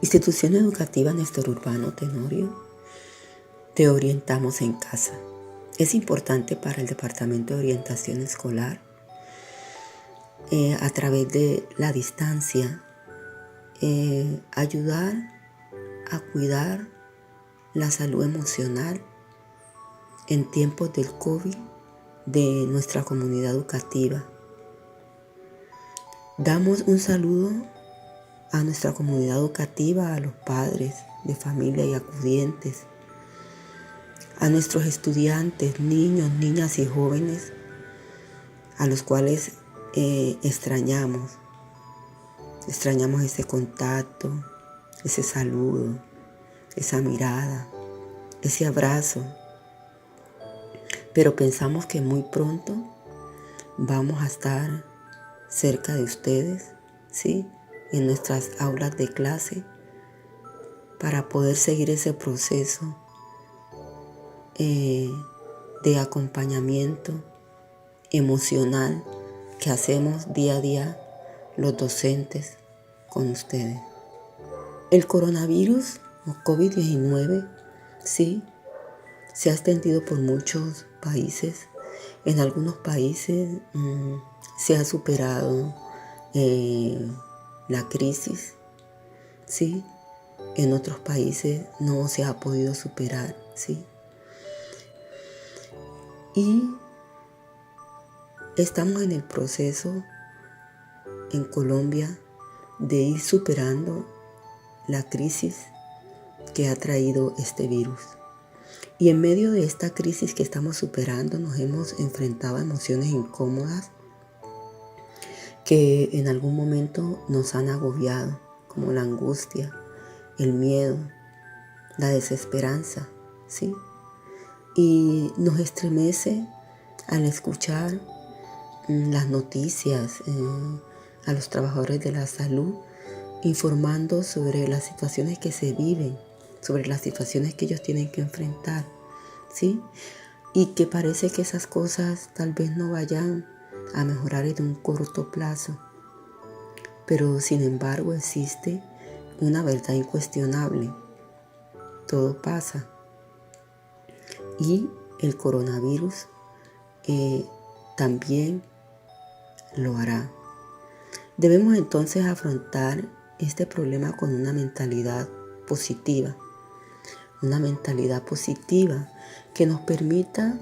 Institución Educativa Néstor Urbano Tenorio, te orientamos en casa. Es importante para el Departamento de Orientación Escolar, a través de la distancia, ayudar a cuidar la salud emocional en tiempos del COVID de nuestra comunidad educativa. Damos un saludo a nuestra comunidad educativa, a los padres de familia y acudientes, a nuestros estudiantes, niños, niñas y jóvenes, a los cuales extrañamos ese contacto, ese saludo, esa mirada, ese abrazo. Pero pensamos que muy pronto vamos a estar cerca de ustedes, ¿sí? En nuestras aulas de clase, para poder seguir ese proceso de acompañamiento emocional que hacemos día a día los docentes con ustedes. El coronavirus o COVID-19, sí, se ha extendido por muchos países. En algunos países se ha superado la crisis, ¿sí? En otros países no se ha podido superar, ¿sí? Y estamos en el proceso en Colombia de ir superando la crisis que ha traído este virus. Y en medio de esta crisis que estamos superando nos hemos enfrentado a emociones incómodas que en algún momento nos han agobiado, como la angustia, el miedo, la desesperanza, ¿sí? Y nos estremece al escuchar las noticias, a los trabajadores de la salud informando sobre las situaciones que se viven, sobre las situaciones que ellos tienen que enfrentar, ¿sí? Y que parece que esas cosas tal vez no vayan a mejorar en un corto plazo, pero sin embargo existe una verdad incuestionable: todo pasa, y el coronavirus también lo hará. Debemos entonces afrontar este problema con una mentalidad positiva que nos permita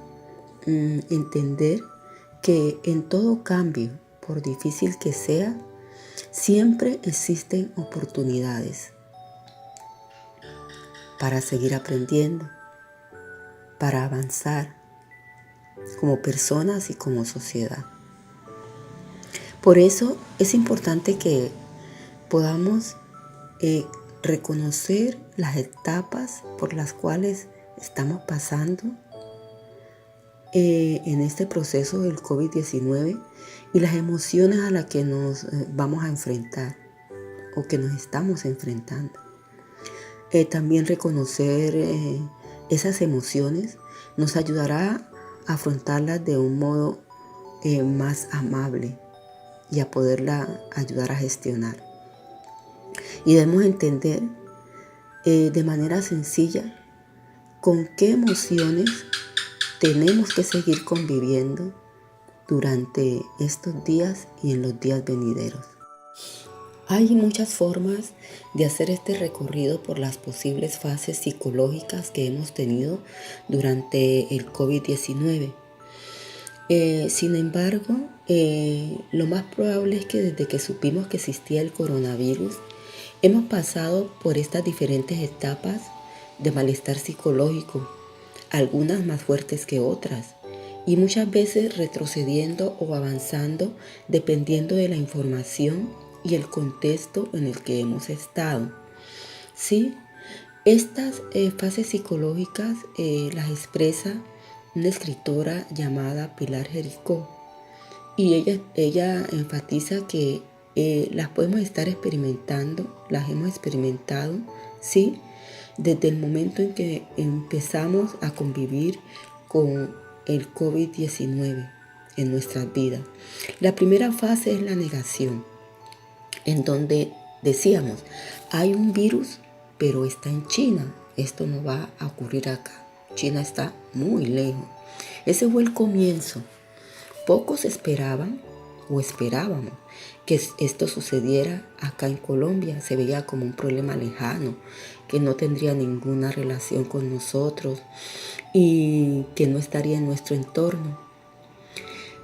entender que en todo cambio, por difícil que sea, siempre existen oportunidades para seguir aprendiendo, para avanzar como personas y como sociedad. Por eso es importante que podamos reconocer las etapas por las cuales estamos pasando en este proceso del COVID-19 y las emociones a las que nos vamos a enfrentar o que nos estamos enfrentando. También reconocer esas emociones nos ayudará a afrontarlas de un modo más amable y a poderla ayudar a gestionar. Y debemos entender de manera sencilla con qué emociones tenemos que seguir conviviendo durante estos días y en los días venideros. Hay muchas formas de hacer este recorrido por las posibles fases psicológicas que hemos tenido durante el COVID-19. Sin embargo, lo más probable es que desde que supimos que existía el coronavirus, hemos pasado por estas diferentes etapas de malestar psicológico, algunas más fuertes que otras, y muchas veces retrocediendo o avanzando dependiendo de la información y el contexto en el que hemos estado. ¿Sí? Estas fases psicológicas las expresa una escritora llamada Pilar Jericó, y ella enfatiza que las podemos estar experimentando, las hemos experimentado, ¿sí? Desde el momento en que empezamos a convivir con el COVID-19 en nuestras vidas. La primera fase es la negación, en donde Decíamos, hay un virus, pero está en China. Esto no va a ocurrir acá. China está muy lejos. Ese fue el comienzo. Pocos esperaban o esperábamos que esto sucediera acá en Colombia. Se veía como un problema lejano, que no tendría ninguna relación con nosotros y que no estaría en nuestro entorno.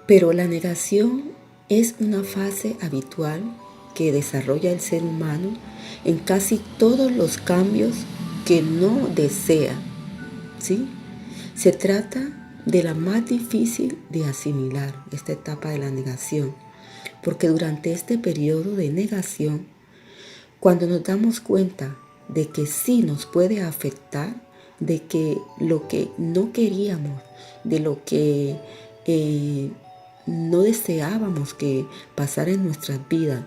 Pero la negación es una fase habitual que desarrolla el ser humano en casi todos los cambios que no desea, ¿sí? Se trata de la más difícil de asimilar, esta etapa de la negación, porque durante este periodo de negación, cuando nos damos cuenta de que sí nos puede afectar, de que lo que no queríamos, de lo que no deseábamos que pasara en nuestras vidas,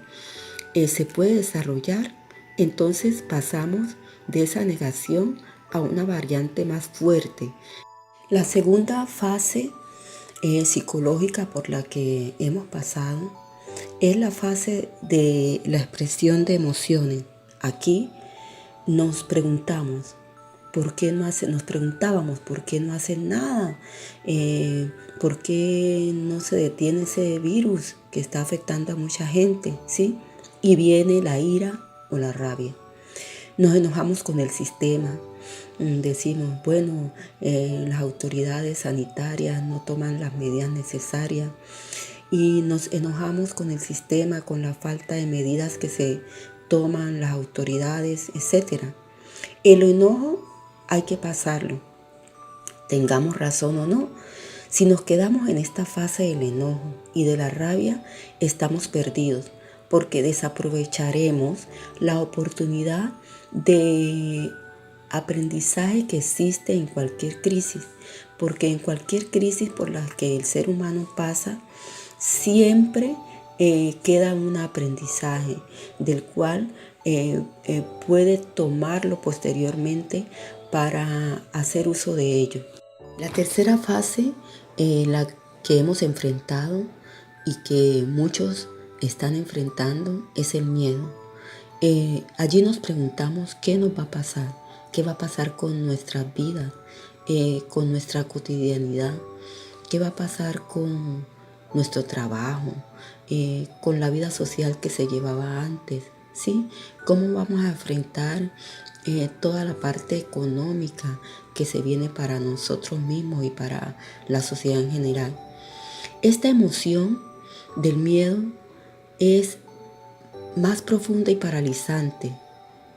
se puede desarrollar, entonces pasamos de esa negación a una variante más fuerte. La segunda fase psicológica por la que hemos pasado es la fase de la expresión de emociones. Aquí nos preguntamos, ¿por qué no hace? Nos preguntábamos, ¿por qué no hacen nada? ¿Por qué no se detiene ese virus que está afectando a mucha gente? ¿Sí? Y viene la ira o la rabia. Nos enojamos con el sistema. Decimos, bueno, las autoridades sanitarias no toman las medidas necesarias y nos enojamos con el sistema, con la falta de medidas que se toman las autoridades, etc. El enojo hay que pasarlo, tengamos razón o no. Si nos quedamos en esta fase del enojo y de la rabia, estamos perdidos, porque desaprovecharemos la oportunidad de aprendizaje que existe en cualquier crisis, porque en cualquier crisis por la que el ser humano pasa, siempre queda un aprendizaje del cual puede tomarlo posteriormente para hacer uso de ello. La tercera fase, la que hemos enfrentado y que muchos están enfrentando, es el miedo. Allí nos preguntamos qué nos va a pasar, qué va a pasar con nuestras vidas, con nuestra cotidianidad, qué va a pasar con nuestro trabajo, con la vida social que se llevaba antes, ¿sí? ¿Cómo vamos a enfrentar toda la parte económica que se viene para nosotros mismos y para la sociedad en general? Esta emoción del miedo es más profunda y paralizante,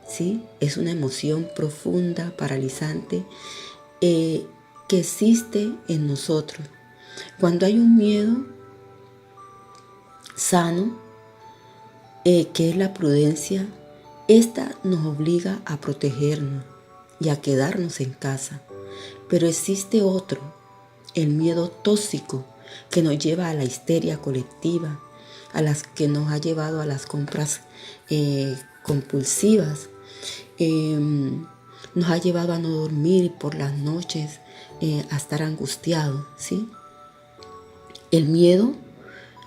¿sí? Es una emoción profunda, paralizante, que existe en nosotros. Cuando hay un miedo sano, que es la prudencia, esta nos obliga a protegernos y a quedarnos en casa. Pero existe otro, el miedo tóxico, que nos lleva a la histeria colectiva, a las que nos ha llevado a las compras compulsivas, nos ha llevado a no dormir por las noches, a estar angustiados, ¿sí? El miedo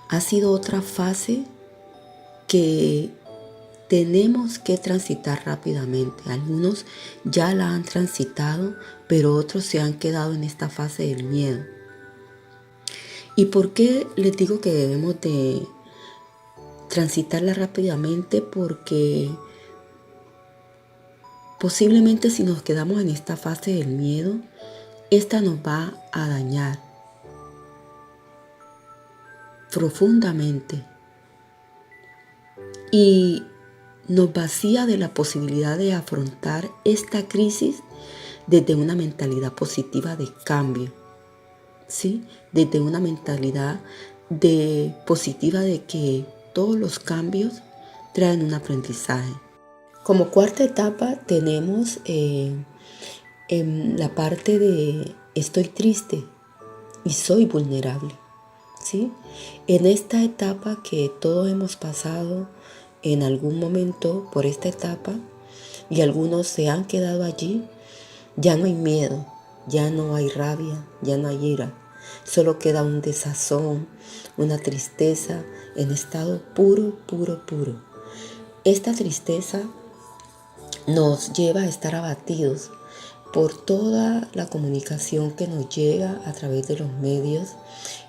ha sido otra fase que tenemos que transitar rápidamente. Algunos ya la han transitado, pero otros se han quedado en esta fase del miedo. ¿Y por qué les digo que debemos de transitarla rápidamente? Porque posiblemente si nos quedamos en esta fase del miedo, esta nos va a dañar profundamente y nos vacía de la posibilidad de afrontar esta crisis desde una mentalidad positiva de cambio, ¿sí? Desde una mentalidad positiva de que todos los cambios traen un aprendizaje. Como cuarta etapa tenemos en la parte de estoy triste y soy vulnerable, ¿sí? En esta etapa que todos hemos pasado en algún momento por esta etapa y algunos se han quedado allí, ya no hay miedo, ya no hay rabia, ya no hay ira, solo queda un desazón, una tristeza en estado puro, puro, puro. Esta tristeza nos lleva a estar abatidos por toda la comunicación que nos llega a través de los medios,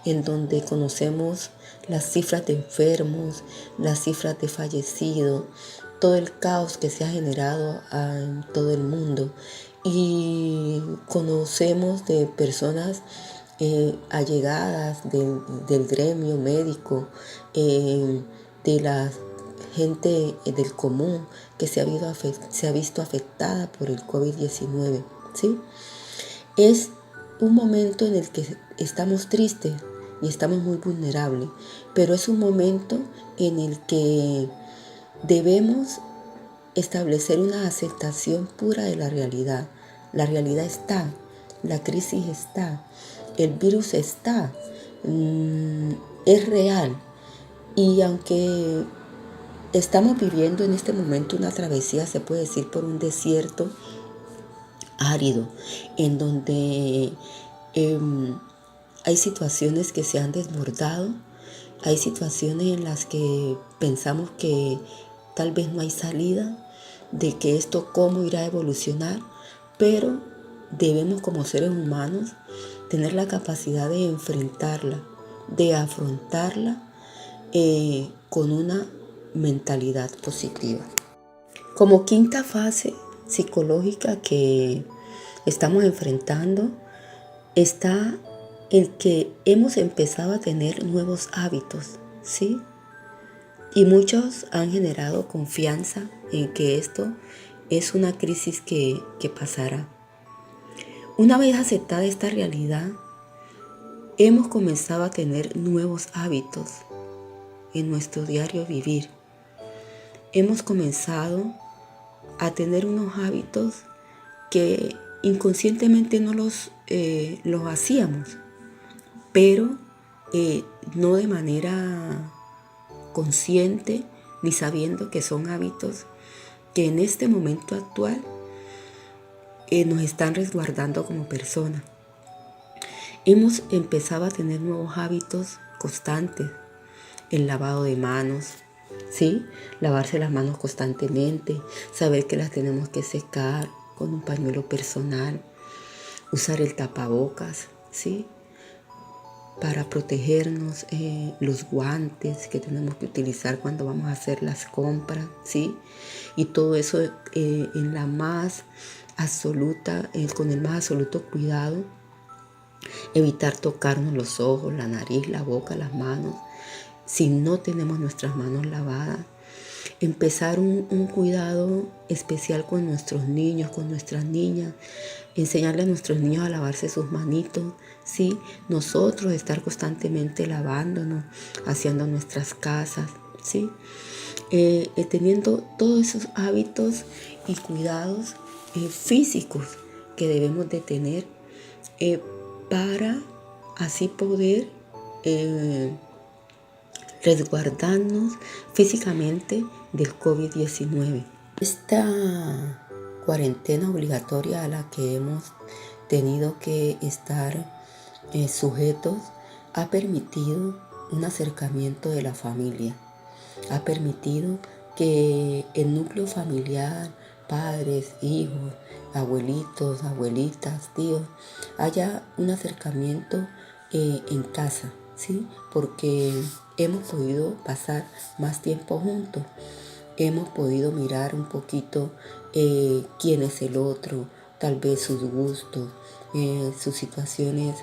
en donde conocemos las cifras de enfermos, las cifras de fallecidos, todo el caos que se ha generado en todo el mundo. Y conocemos de personas allegadas del gremio médico, de la gente del común que se ha visto afectada por el COVID-19, ¿sí? Es un momento en el que estamos tristes y estamos muy vulnerables, pero es un momento en el que debemos establecer una aceptación pura de la realidad. La realidad está, la crisis está, el virus está, es real. Y aunque estamos viviendo en este momento una travesía, se puede decir, por un desierto árido, en donde hay situaciones que se han desbordado, hay situaciones en las que pensamos que tal vez no hay salida, de que esto cómo irá a evolucionar, pero debemos como seres humanos tener la capacidad de enfrentarla, de afrontarla con una mentalidad positiva. Como quinta fase psicológica que estamos enfrentando está el que hemos empezado a tener nuevos hábitos, ¿sí? Y muchos han generado confianza en que esto es una crisis que pasará. Una vez aceptada esta realidad, hemos comenzado a tener nuevos hábitos en nuestro diario vivir. Hemos comenzado a tener unos hábitos que inconscientemente no los hacíamos, pero no de manera consciente ni sabiendo que son hábitos que en este momento actual nos están resguardando como personas. Hemos empezado a tener nuevos hábitos constantes, el lavado de manos, ¿sí? Lavarse las manos constantemente, saber que las tenemos que secar con un pañuelo personal, usar el tapabocas, ¿sí? Para protegernos, los guantes que tenemos que utilizar cuando vamos a hacer las compras, ¿sí? Y todo eso en la más absoluta, con el más absoluto cuidado. Evitar tocarnos los ojos, la nariz, la boca, las manos, si no tenemos nuestras manos lavadas. Empezar un cuidado especial con nuestros niños, con nuestras niñas, enseñarle a nuestros niños a lavarse sus manitos, ¿sí? Nosotros estar constantemente lavándonos, haciendo nuestras casas, ¿sí? Teniendo todos esos hábitos y cuidados físicos que debemos de tener para así poder resguardarnos físicamente del COVID-19. Esta cuarentena obligatoria a la que hemos tenido que estar sujetos ha permitido un acercamiento de la familia, ha permitido que el núcleo familiar, padres, hijos, abuelitos, abuelitas, tíos, haya un acercamiento en casa, ¿sí? Porque hemos podido pasar más tiempo juntos, hemos podido mirar un poquito quién es el otro, tal vez sus gustos, sus situaciones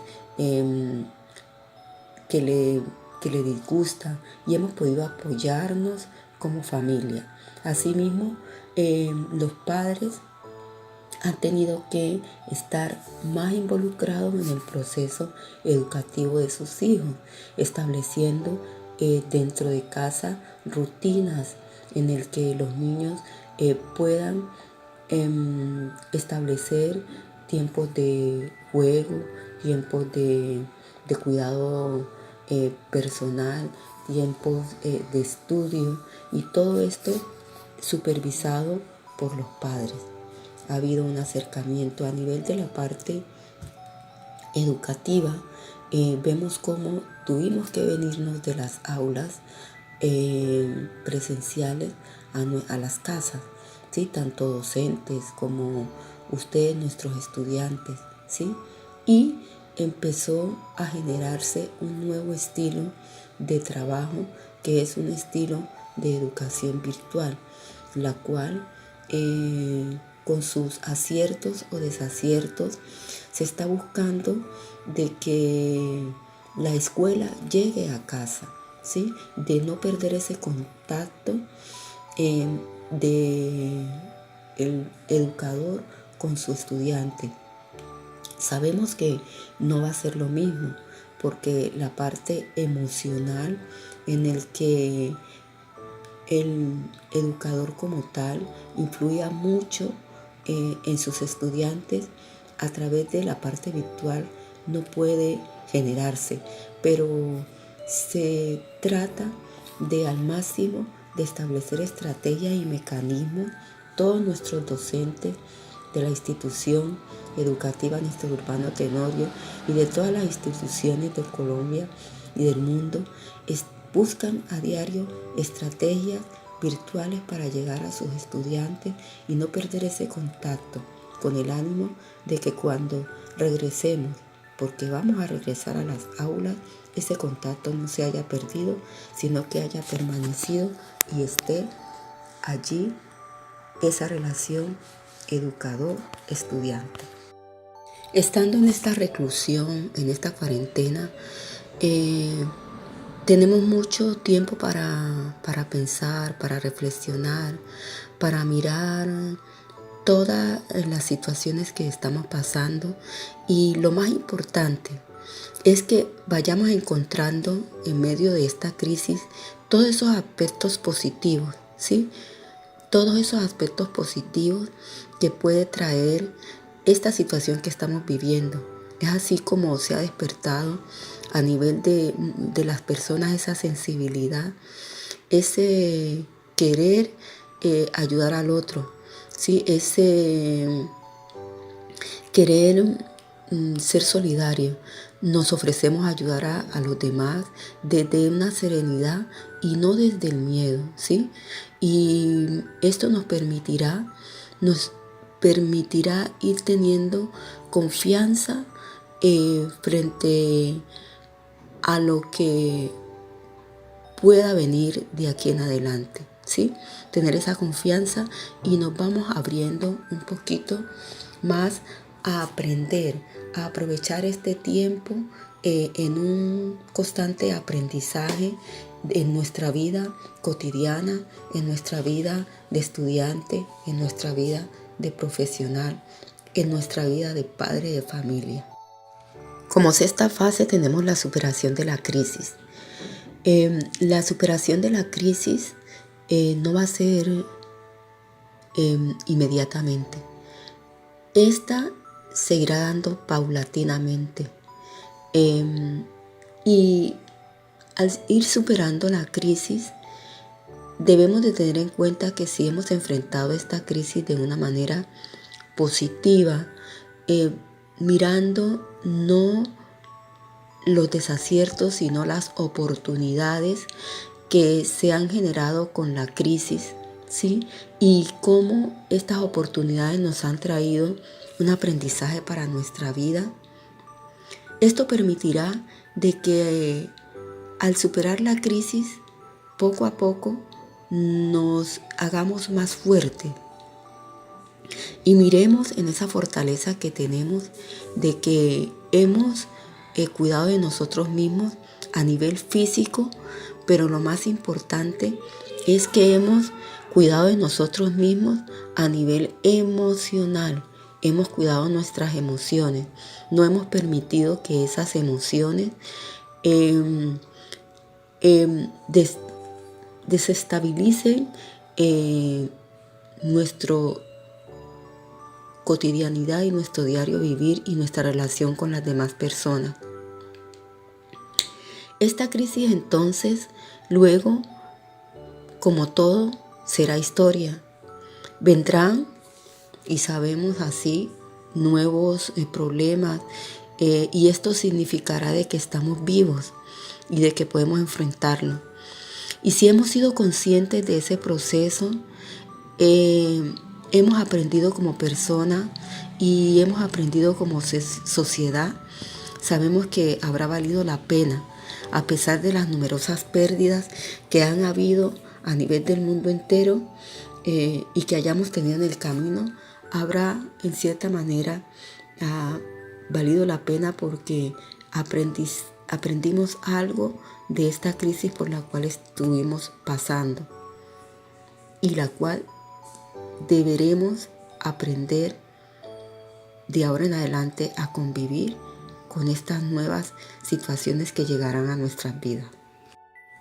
que le disgustan, y hemos podido apoyarnos como familia. Asimismo, los padres han tenido que estar más involucrados en el proceso educativo de sus hijos, estableciendo dentro de casa rutinas en el que los niños puedan establecer tiempos de juego, tiempos de cuidado personal, tiempos de estudio, y todo esto supervisado por los padres. Ha habido un acercamiento a nivel de la parte educativa. Vemos cómo tuvimos que venirnos de las aulas presenciales a las casas, ¿sí? Tanto docentes como ustedes, nuestros estudiantes, ¿sí? Y empezó a generarse un nuevo estilo de trabajo, que es un estilo de educación virtual, la cual con sus aciertos o desaciertos se está buscando de que la escuela llegue a casa, ¿sí? De no perder ese contacto de el educador con su estudiante. Sabemos que no va a ser lo mismo, porque la parte emocional en el que el educador como tal influye mucho en sus estudiantes a través de la parte virtual no puede generarse, pero se trata de al máximo de establecer estrategias y mecanismos. Todos nuestros docentes de la institución educativa Néstor Urbano Tenorio y de todas las instituciones de Colombia y del mundo buscan a diario estrategias virtuales para llegar a sus estudiantes y no perder ese contacto, con el ánimo de que cuando regresemos, porque vamos a regresar a las aulas, ese contacto no se haya perdido, sino que haya permanecido y esté allí esa relación educador-estudiante. Estando en esta reclusión, en esta cuarentena, tenemos mucho tiempo para pensar, para reflexionar, para mirar todas las situaciones que estamos pasando, y lo más importante es que vayamos encontrando en medio de esta crisis todos esos aspectos positivos, ¿sí? Todos esos aspectos positivos que puede traer esta situación que estamos viviendo. Es así como se ha despertado a nivel de las personas esa sensibilidad, ese querer ayudar al otro, ¿sí? Ese querer ser solidario. Nos ofrecemos a ayudar a los demás desde una serenidad y no desde el miedo, ¿sí? Y esto nos permitirá ir teniendo confianza frente a lo que pueda venir de aquí en adelante, ¿sí? Tener esa confianza, y nos vamos abriendo un poquito más a aprender, a aprovechar este tiempo en un constante aprendizaje en nuestra vida cotidiana, en nuestra vida de estudiante, en nuestra vida de profesional, en nuestra vida de padre de familia. Como sexta fase tenemos la superación de la crisis. La superación de la crisis no va a ser inmediatamente. Esta seguirá dando paulatinamente. Y al ir superando la crisis, debemos de tener en cuenta que si hemos enfrentado esta crisis de una manera positiva, mirando no los desaciertos, sino las oportunidades que se han generado con la crisis, ¿sí? Y cómo estas oportunidades nos han traído un aprendizaje para nuestra vida. Esto permitirá de que al superar la crisis, poco a poco nos hagamos más fuertes y miremos en esa fortaleza que tenemos de que hemos cuidado de nosotros mismos a nivel físico, pero lo más importante es que hemos cuidado de nosotros mismos a nivel emocional. Hemos cuidado nuestras emociones. No hemos permitido que esas emociones desestabilicen nuestra cotidianidad y nuestro diario vivir y nuestra relación con las demás personas. Esta crisis entonces, luego, como todo, será historia. Vendrán, y sabemos así, nuevos problemas, y esto significará de que estamos vivos y de que podemos enfrentarlo. Y si hemos sido conscientes de ese proceso, hemos aprendido como persona y hemos aprendido como sociedad. Sabemos que habrá valido la pena, a pesar de las numerosas pérdidas que han habido a nivel del mundo entero y que hayamos tenido en el camino. Habrá en cierta manera valido la pena porque aprendimos algo de esta crisis por la cual estuvimos pasando y la cual deberemos aprender de ahora en adelante a convivir con estas nuevas situaciones que llegarán a nuestras vidas.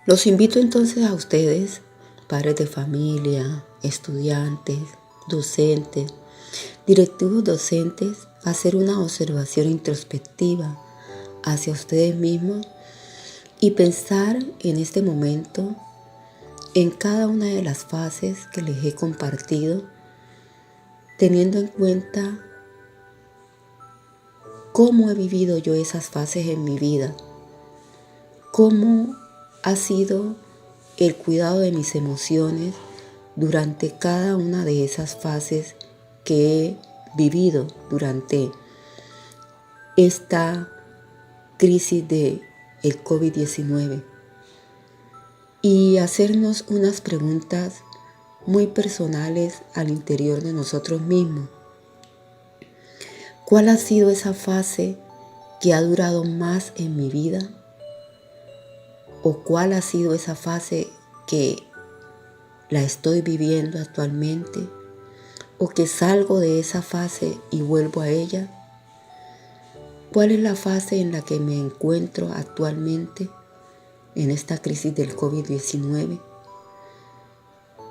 Los invito entonces a ustedes, padres de familia, estudiantes, docentes, directivos docentes, a hacer una observación introspectiva hacia ustedes mismos y pensar en este momento en cada una de las fases que les he compartido, teniendo en cuenta cómo he vivido yo esas fases en mi vida, cómo ha sido el cuidado de mis emociones durante cada una de esas fases que he vivido durante esta crisis del COVID-19 y hacernos unas preguntas muy personales al interior de nosotros mismos. ¿Cuál ha sido esa fase que ha durado más en mi vida? ¿O cuál ha sido esa fase que la estoy viviendo actualmente? ¿O que salgo de esa fase y vuelvo a ella? ¿Cuál es la fase en la que me encuentro actualmente en esta crisis del COVID-19?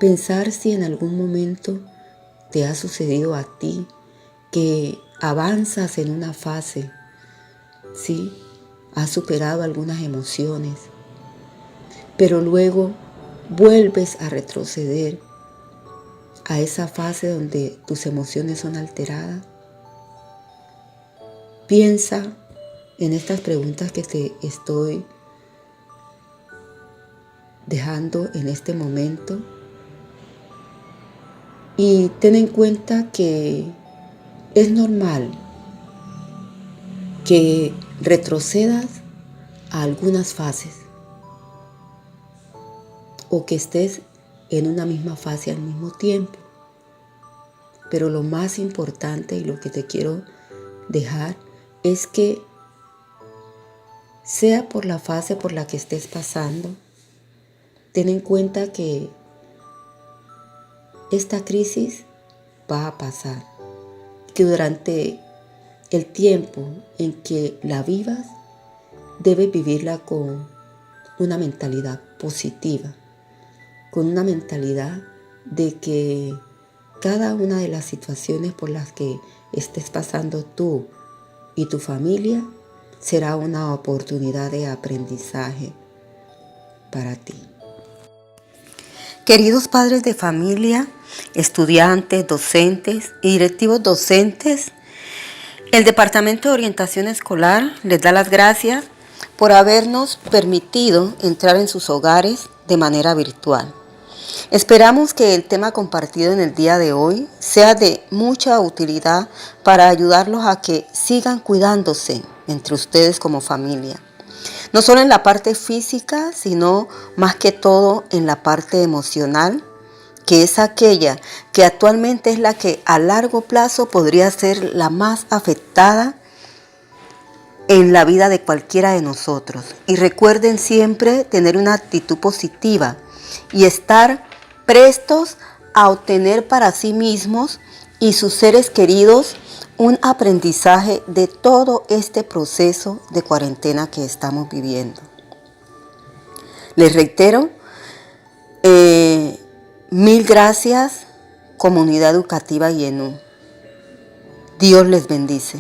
Pensar si en algún momento te ha sucedido a ti que avanzas en una fase, ¿sí? Has superado algunas emociones, pero luego vuelves a retroceder a esa fase donde tus emociones son alteradas. Piensa en estas preguntas que te estoy dejando en este momento y ten en cuenta que es normal que retrocedas a algunas fases o que estés en una misma fase al mismo tiempo. Pero lo más importante y lo que te quiero dejar es que sea por la fase por la que estés pasando, ten en cuenta que esta crisis va a pasar, que durante el tiempo en que la vivas, debes vivirla con una mentalidad positiva, con una mentalidad de que cada una de las situaciones por las que estés pasando tú y tu familia será una oportunidad de aprendizaje para ti. Queridos padres de familia, estudiantes, docentes y directivos docentes, el Departamento de Orientación Escolar les da las gracias por habernos permitido entrar en sus hogares de manera virtual. Esperamos que el tema compartido en el día de hoy sea de mucha utilidad para ayudarlos a que sigan cuidándose entre ustedes como familia. No solo en la parte física, sino más que todo en la parte emocional, que es aquella que actualmente es la que a largo plazo podría ser la más afectada en la vida de cualquiera de nosotros. Y recuerden siempre tener una actitud positiva y estar prestos a obtener para sí mismos y sus seres queridos un aprendizaje de todo este proceso de cuarentena que estamos viviendo. Les reitero, mil gracias, comunidad educativa IENU. Dios les bendice.